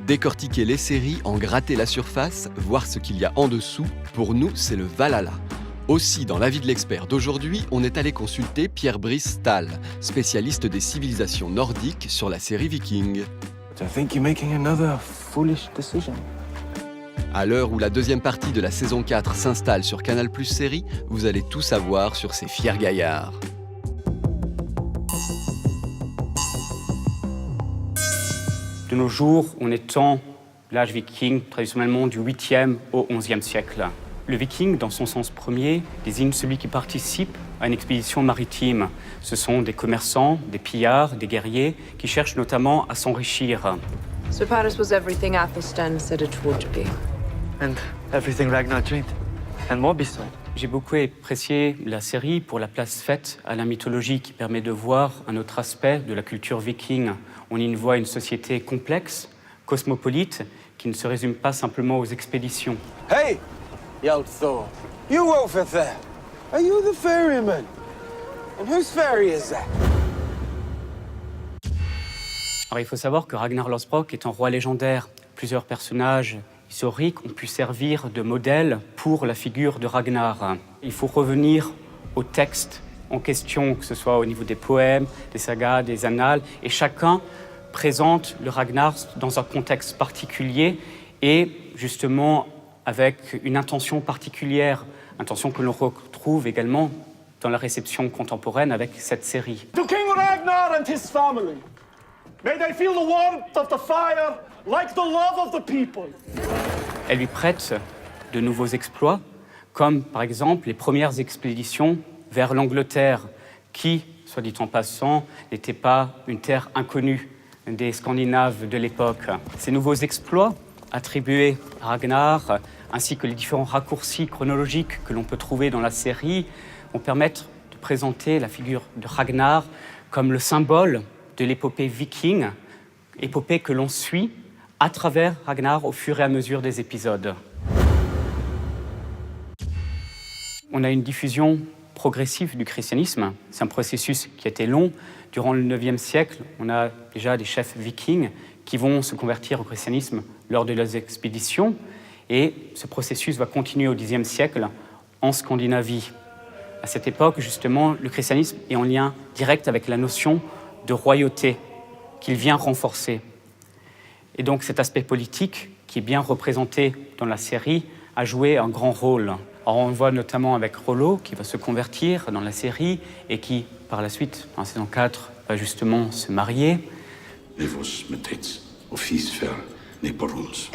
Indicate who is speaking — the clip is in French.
Speaker 1: Décortiquer les séries, en gratter la surface, voir ce qu'il y a en dessous, pour nous, c'est le Valhalla. Aussi, dans l'avis de l'expert d'aujourd'hui, on est allé consulter Pierre-Brice Stahl, spécialiste des civilisations nordiques sur la série Viking.
Speaker 2: I think you're making another foolish decision.
Speaker 1: À l'heure où la deuxième partie de la saison 4 s'installe sur Canal+ Série, vous allez tout savoir sur ces fiers gaillards.
Speaker 3: De nos jours, on étend l'âge viking traditionnellement du 8e au 11e siècle. Le viking, dans son sens premier, désigne celui qui participe à une expédition maritime. Ce sont des commerçants, des pillards, des guerriers qui cherchent notamment à s'enrichir.
Speaker 4: So Paris was everything Athelstan said it would be.
Speaker 5: And everything Ragnar dreamed. And more beside.
Speaker 3: J'ai beaucoup apprécié la série pour la place faite à la mythologie qui permet de voir un autre aspect de la culture viking. On y voit une société complexe, cosmopolite, qui ne se résume pas simplement aux expéditions.
Speaker 2: Hey, young Thor, you over there. Are you the ferryman? And whose ferry is that?
Speaker 3: Alors, il faut savoir que Ragnar Lothbrok est un roi légendaire. Plusieurs personnages historiques ont pu servir de modèle pour la figure de Ragnar. Il faut revenir au texte en question, que ce soit au niveau des poèmes, des sagas, des annales, et chacun présente le Ragnar dans un contexte particulier et justement avec une intention particulière, intention que l'on retrouve également dans la réception contemporaine avec cette série.
Speaker 6: To King Ragnar and his family, may they feel the warmth of the fire like the love of the people.
Speaker 3: Elle lui prête de nouveaux exploits, comme par exemple les premières expéditions vers l'Angleterre, qui, soit dit en passant, n'était pas une terre inconnue des Scandinaves de l'époque. Ces nouveaux exploits attribués à Ragnar, ainsi que les différents raccourcis chronologiques que l'on peut trouver dans la série, vont permettre de présenter la figure de Ragnar comme le symbole de l'épopée viking, épopée que l'on suit à travers Ragnar au fur et à mesure des épisodes. On a une diffusion progressive du christianisme. C'est un processus qui a été long. Durant le 9e siècle, on a déjà des chefs vikings qui vont se convertir au christianisme lors de leurs expéditions. Et ce processus va continuer au Xe siècle en Scandinavie. À cette époque, justement, le christianisme est en lien direct avec la notion de royauté qu'il vient renforcer. Et donc cet aspect politique, qui est bien représenté dans la série, a joué un grand rôle. Alors on le voit notamment avec Rollo, qui va se convertir dans la série et qui, par la suite, en saison 4, va justement se marier.
Speaker 7: Levos med tets och fisfär ner på Rons.